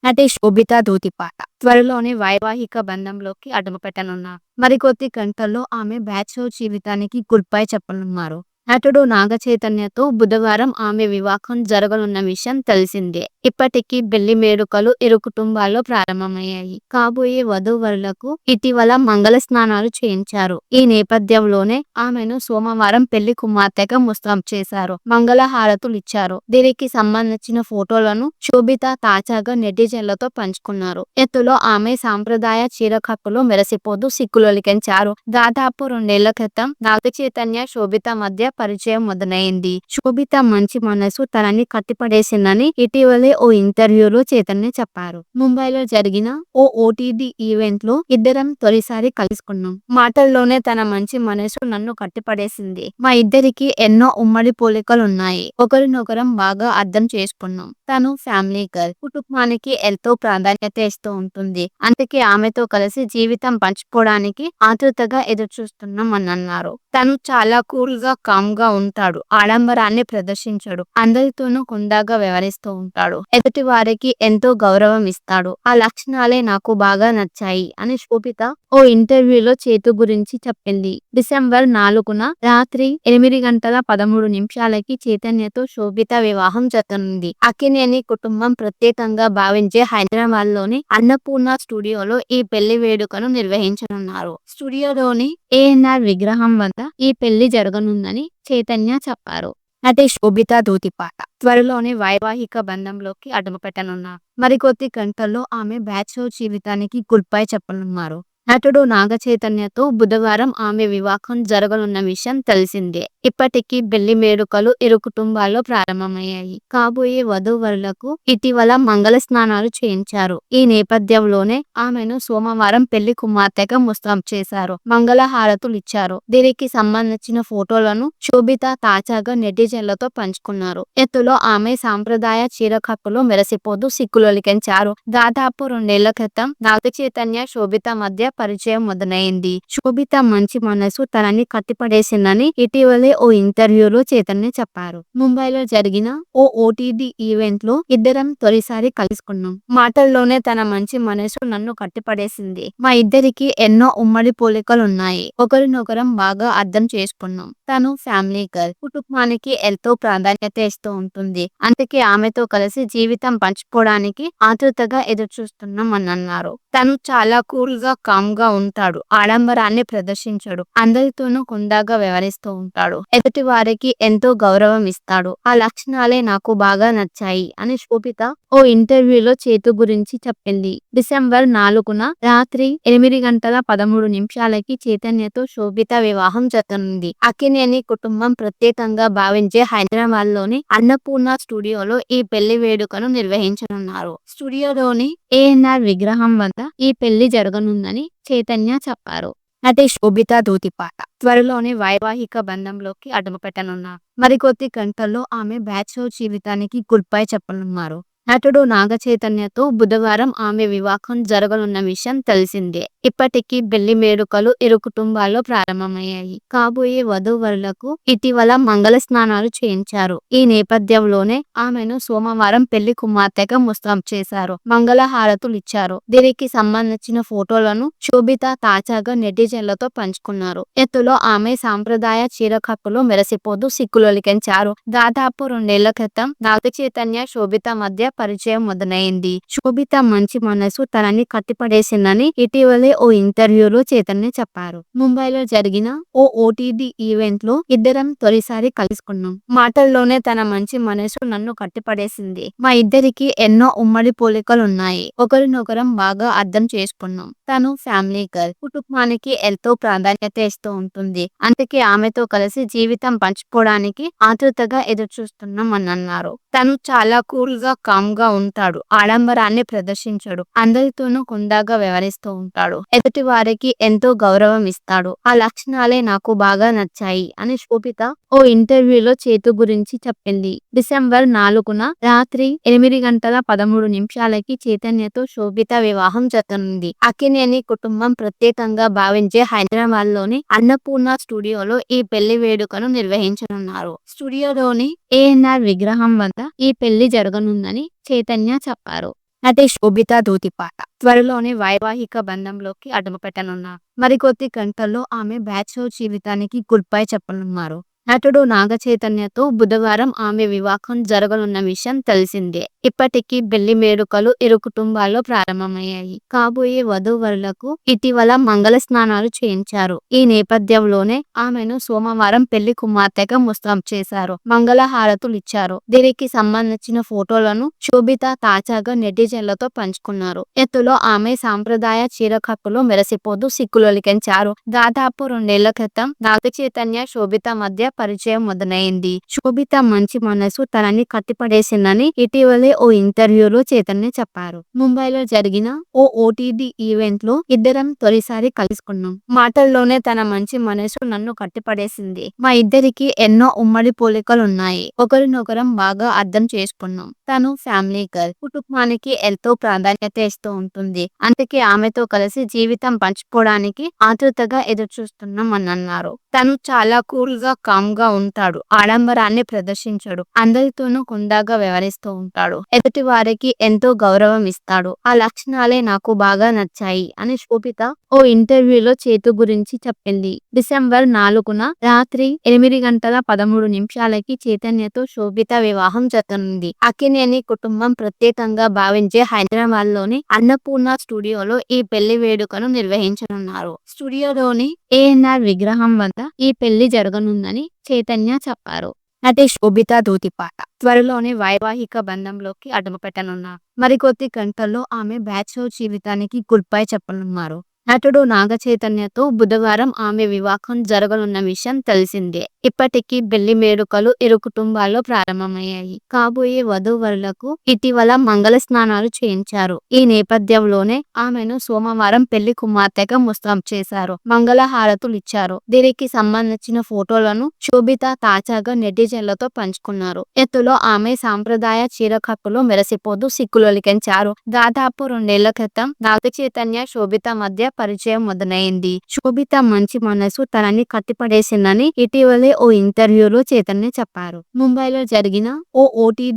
నటి శోభితా ధూళిపాల త్వరలోనే వైవాహిక బంధంలోకి అడుగుపెట్టనున్నారు. మరికొద్ది గంటల్లో ఆమె బ్యాచిలర్ జీవితానికి గుడ్ బై చెప్పనున్నారు. నటుడు నాగ చైతన్యతో బుధవారం ఆమె వివాహం జరగనున్న విషయం తెలిసిందే. ఇప్పటికీ పెళ్లి వేడుకలు ఇరు కుటుంబాల్లో ప్రారంభమయ్యాయి. కాబోయే వధూవరులకు ఇటీవల మంగళ స్నానాలు చేయించారు. ఈ నేపథ్యంలోనే ఆమెను సోమవారం పెళ్లి కుమార్తెగా ముస్తాబు చేశారు. మంగళ హారతులు ఇచ్చారు. దీనికి సంబంధించిన ఫోటోలను శోభిత తాజాగా నెటిజన్లతో పంచుకున్నారు. ఎత్తులో ఆమె సాంప్రదాయ చీర కట్టులో మెరిసిపోతూ సిగ్గులొలికించారు. దాదాపు 2 ఏళ్ల క్రితం నాగ చైతన్య శోభిత మధ్య పరిచయం మొదలైంది. శోభిత మంచి మనసు తనని కట్టిపడేసిందని ఇటీవలే ఓ ఇంటర్వ్యూలో చైతన్య చెప్పారు. ముంబైలో జరిగిన ఓ ఓటీటీ ఈవెంట్ లో ఇద్దరం తొలిసారి కలుసుకున్నాం. మాటల్లోనే తన మంచి మనసు నన్ను కట్టిపడేసింది. మా ఇద్దరికి ఎన్నో ఉమ్మడి పోలికలున్నాయి. ఒకరినొకరం బాగా అర్థం చేసుకున్నాం. తను ఫ్యామిలీ గర్ల్, కుటుంబానికి ఎంతో ప్రాధాన్యత ఇస్తూ ఉంటుంది. అందుకే ఆమెతో కలిసి జీవితం పంచుకోవడానికి ఆతృతగా ఎదురుచూస్తున్నాం అని అన్నారు. తను చాలా కూల్ గా కామ్ గా ఉంటాడు. ఆడంబరాన్ని ప్రదర్శించడు. అందరితోనూ హుందాగా వ్యవహరిస్తూ ఉంటాడు. ఎదుటి వారికి ఎంతో గౌరవం ఇస్తాడు. ఆ లక్షణాలే నాకు బాగా నచ్చాయి అని శోభిత ఓ ఇంటర్వ్యూలో చేతు గురించి చెప్పింది. డిసెంబర్ 4న రాత్రి 8:13 చైతన్యతో శోభిత వివాహం జరగనుంది. అక్కినేని కుటుంబం ప్రత్యేకంగా భావించే హైదరాబాద్ లోని అన్నపూర్ణ స్టూడియోలో ఈ పెళ్లి వేడుకను నిర్వహించనున్నారు. స్టూడియోలోని ఏఎన్ఆర్ విగ్రహం వద్ద ఈ పెళ్లి జరగనుందని చైతన్య చెప్పారు. నటి శోభితా ధూళిపాల త్వరలోనే వైవాహిక బంధంలోకి అడుగుపెట్టనున్నారు. మరికొద్ది గంటల్లో ఆమె బ్యాచిలర్ జీవితానికి గుడ్ బై చెప్పనున్నారు. నటుడు నాగ చైతన్యతో బుధవారం ఆమె వివాహం జరగనున్న విషయం తెలిసిందే. ఇప్పటికీ పెళ్లి వేడుకలు ఇరు కుటుంబాల్లో ప్రారంభమయ్యాయి. కాబోయే వధూవరులకు ఇటీవల మంగళ స్నానాలు చేయించారు. ఈ నేపథ్యంలోనే ఆమెను సోమవారం పెళ్లి కుమార్తెగా ముస్తాబు చేశారు. మంగళ హారతులు ఇచ్చారు. దీనికి సంబంధించిన ఫోటోలను శోభిత తాజాగా నెటిజన్లతో పంచుకున్నారు. ఎత్తులో ఆమె సాంప్రదాయ చీర కట్టులో మెరిసిపోతూ సిగ్గులొలికించారు. దాదాపు 2 ఏళ్ల క్రితం నాగ చైతన్య శోభిత మధ్య పరిచయం మొదలైంది. శోభిత మంచి మనసు తనని కట్టిపడేసిందని ఇటీవలే ఓ ఇంటర్వ్యూలో చైతన్య చెప్పారు. ముంబైలో జరిగిన ఓ ఓటీటీ ఈవెంట్ లో ఇద్దరం తొలిసారి కలుసుకున్నాం. మాటల్లోనే తన మంచి మనసు నన్ను కట్టిపడేసింది. మా ఇద్దరికి ఎన్నో ఉమ్మడి పోలికలున్నాయి. ఒకరినొకరం బాగా అర్థం చేసుకున్నాం. తను ఫ్యామిలీ గర్ల్, కుటుంబానికి ఎంతో ప్రాధాన్యత ఇస్తూ ఉంటుంది. అందుకే ఆమెతో కలిసి జీవితం పంచుకోవడానికి ఆతృతగా ఎదురుచూస్తున్నాం అని అన్నారు. తను చాలా కూల్ గా కామ్ గా ఉంటాడు. ఆడంబరాన్ని ప్రదర్శించడు. అందరితోనూ హుందాగా వ్యవహరిస్తూ ఉంటాడు. ఎదుటి వారికి ఎంతో గౌరవం ఇస్తాడు. ఆ లక్షణాలే నాకు బాగా నచ్చాయి అని శోభిత ఓ ఇంటర్వ్యూలో చేతు గురించి చెప్పింది. డిసెంబర్ 4న రాత్రి 8:13 చైతన్యతో శోభిత వివాహం జరగనుంది. అక్కినేని కుటుంబం ప్రత్యేకంగా భావించే హైదరాబాద్ లోని అన్నపూర్ణ స్టూడియోలో ఈ పెళ్లి వేడుకను నిర్వహించనున్నారు. స్టూడియోలోని ఏఎన్ఆర్ విగ్రహం వద్ద ఈ పెళ్లి జరగనుందని చైతన్య చెప్పారు. నటి శోభితా ధూళిపాల త్వరలోనే వైవాహిక బంధంలోకి అడుగుపెట్టనున్నారు. మరికొద్ది గంటల్లో ఆమె బ్యాచిలర్ జీవితానికి గుడ్ బై చెప్పనున్నారు. నటుడు నాగ చైతన్యతో బుధవారం ఆమె వివాహం జరగనున్న విషయం తెలిసిందే. ఇప్పటికీ పెళ్లి వేడుకలు ఇరు కుటుంబాల్లో ప్రారంభమయ్యాయి. కాబోయే వధూవరులకు ఇటీవల మంగళ స్నానాలు చేయించారు. ఈ నేపథ్యంలోనే ఆమెను సోమవారం పెళ్లి కుమార్తెగా ముస్తాబు చేశారు. మంగళ హారతులు ఇచ్చారు. దీనికి సంబంధించిన ఫోటోలను శోభిత తాజాగా నెటిజన్లతో పంచుకున్నారు. ఎత్తులో ఆమె సాంప్రదాయ చీర కట్టులో మెరిసిపోతూ సిగ్గులొలికించారు. దాదాపు 2 ఏళ్ల క్రితం నాగ చైతన్య శోభిత మధ్య పరిచయం మొదలైంది. శోభిత మంచి మనసు తనని కట్టిపడేసిందని ఇటీవలే ఓ ఇంటర్వ్యూలో చైతన్య చెప్పారు. ముంబైలో జరిగిన ఓ ఓటీటీ ఈవెంట్ లో ఇద్దరం తొలిసారి కలుసుకున్నాం. మాటల్లోనే తన మంచి మనసు నన్ను కట్టిపడేసింది. మా ఇద్దరికి ఎన్నో ఉమ్మడి పోలికలున్నాయి. ఒకరినొకరం బాగా అర్థం చేసుకున్నాం. తను ఫ్యామిలీ గర్ల్, కుటుంబానికి ఎంతో ప్రాధాన్యత ఇస్తూ ఉంటుంది. అందుకే ఆమెతో కలిసి జీవితం పంచుకోవడానికి ఆతృతగా ఎదురుచూస్తున్నాం అని అన్నారు. తను చాలా కూల్ గా కామ్ గా ఉంటాడు. ఆడంబరాన్ని ప్రదర్శించడు. అందరితోనూ హుందాగా వ్యవహరిస్తూ ఉంటాడు. ఎదుటి వారికి ఎంతో గౌరవం ఇస్తాడు. ఆ లక్షణాలే నాకు బాగా నచ్చాయి అని శోభిత ఓ ఇంటర్వ్యూలో చేతు గురించి చెప్పింది. డిసెంబర్ 4న రాత్రి 8:13 చైతన్యతో శోభిత వివాహం జరగనుంది. అక్కినేని కుటుంబం ప్రత్యేకంగా భావించే హైదరాబాద్ లోని అన్నపూర్ణ స్టూడియోలో ఈ పెళ్లి వేడుకను నిర్వహించనున్నారు. స్టూడియోలోని ఏఎన్ఆర్ విగ్రహం వద్ద ఈ పెళ్లి జరగనుందని చైతన్య చెప్పారు. నటి శోభితా ధూళిపాల త్వరలోనే వైవాహిక బంధంలోకి అడుగుపెట్టనున్నారు. మరికొద్ది గంటల్లో ఆమె బ్యాచిలర్ జీవితానికి గుడ్ బై చెప్పనున్నారు. నటుడు నాగ చైతన్యతో బుధవారం ఆమె వివాహం జరగనున్న విషయం తెలిసిందే. ఇప్పటికీ పెళ్లి వేడుకలు ఇరు కుటుంబాల్లో ప్రారంభమయ్యాయి. కాబోయే వధూవరులకు ఇటీవల మంగళ స్నానాలు చేయించారు. ఈ నేపథ్యంలోనే ఆమెను సోమవారం పెళ్లి కుమార్తెగా ముస్తాబు చేశారు. మంగళ హారతులు ఇచ్చారు. దీనికి సంబంధించిన ఫోటోలను శోభిత తాజాగా నెటిజన్లతో పంచుకున్నారు. ఎత్తులో ఆమె సాంప్రదాయ చీర కట్టులో మెరిసిపోతూ సిగ్గులొలికించారు. దాదాపు 2 ఏళ్ల క్రితం నాగ చైతన్య శోభిత మధ్య పరిచయం మొదలైంది. శోభిత మంచి మనసు తనని కట్టిపడేసిందని ఇటీవలే ఓ ఇంటర్వ్యూలో చైతన్య చెప్పారు. ముంబైలో జరిగిన ఓ ఓటీటీ ఈవెంట్ లో ఇద్దరం తొలిసారి కలుసుకున్నాం. మాటల్లోనే తన మంచి మనసు నన్ను కట్టిపడేసింది. మా ఇద్దరికి ఎన్నో ఉమ్మడి పోలికలున్నాయి. ఒకరినొకరం బాగా అర్థం చేసుకున్నాం. తను ఫ్యామిలీ గర్ల్. కుటుంబానికి ఎంతో ప్రాధాన్యత ఇస్తూ ఉంటుంది. అందుకే ఆమెతో కలిసి జీవితం పంచుకోవడానికి ఆతృతగా ఎదురుచూస్తున్నాం అని అన్నారు. తను చాలా కూల్ గా కామ్ గా ఉంటాడు. ఆడంబరాన్ని ప్రదర్శించడు. అందరితోనూ హుందాగా వ్యవహరిస్తూ ఉంటాడు. ఎదుటి వారికి ఎంతో గౌరవం ఇస్తాడు. ఆ లక్షణాలే నాకు బాగా నచ్చాయి అని శోభిత ఓ ఇంటర్వ్యూలో చేతు గురించి చెప్పింది. డిసెంబర్ 4న రాత్రి 8:13 చైతన్యతో శోభిత వివాహం జరగనుంది. అక్కినేని కుటుంబం ప్రత్యేకంగా భావించే హైదరాబాద్ లోని అన్నపూర్ణ స్టూడియోలో ఈ పెళ్లి వేడుకను నిర్వహించనున్నారు. స్టూడియోలోని ఏఎన్ఆర్ విగ్రహం వద్ద ఈ పెళ్లి జరగనుందని చైతన్య చెప్పారు. నటి శోభితా ధూళిపాల త్వరలోనే వైవాహిక బంధంలోకి అడుగుపెట్టనున్నారు. మరికొద్ది గంటల్లో ఆమె బ్యాచిలర్ జీవితానికి గుడ్ బై చెప్పనున్నారు. నటుడు నాగ చైతన్యతో బుధవారం ఆమె వివాహం జరగనున్న విషయం తెలిసిందే. ఇప్పటికీ పెళ్లి వేడుకలు ఇరు కుటుంబాల్లో ప్రారంభమయ్యాయి. కాబోయే వధూవరులకు ఇటీవల మంగళ స్నానాలు చేయించారు. ఈ నేపథ్యంలోనే ఆమెను సోమవారం పెళ్లి కుమార్తెగా ముస్తాబు చేశారు. మంగళ హారతులు ఇచ్చారు. దీనికి సంబంధించిన ఫోటోలను శోభిత తాజాగా నెటిజన్లతో పంచుకున్నారు. ఎత్తులో ఆమె సాంప్రదాయ చీర కట్టులో మెరిసిపోతూ సిగ్గులొలికించారు. దాదాపు 2 ఏళ్ల క్రితం నాగ చైతన్య శోభిత మధ్య పరిచయం మొదలైంది. శోభిత మంచి మనసు తనని కట్టిపడేసిందని ఇటీవలే ఓ ఇంటర్వ్యూలో చైతన్య చెప్పారు. ముంబైలో జరిగిన ఓ ఓటీటీ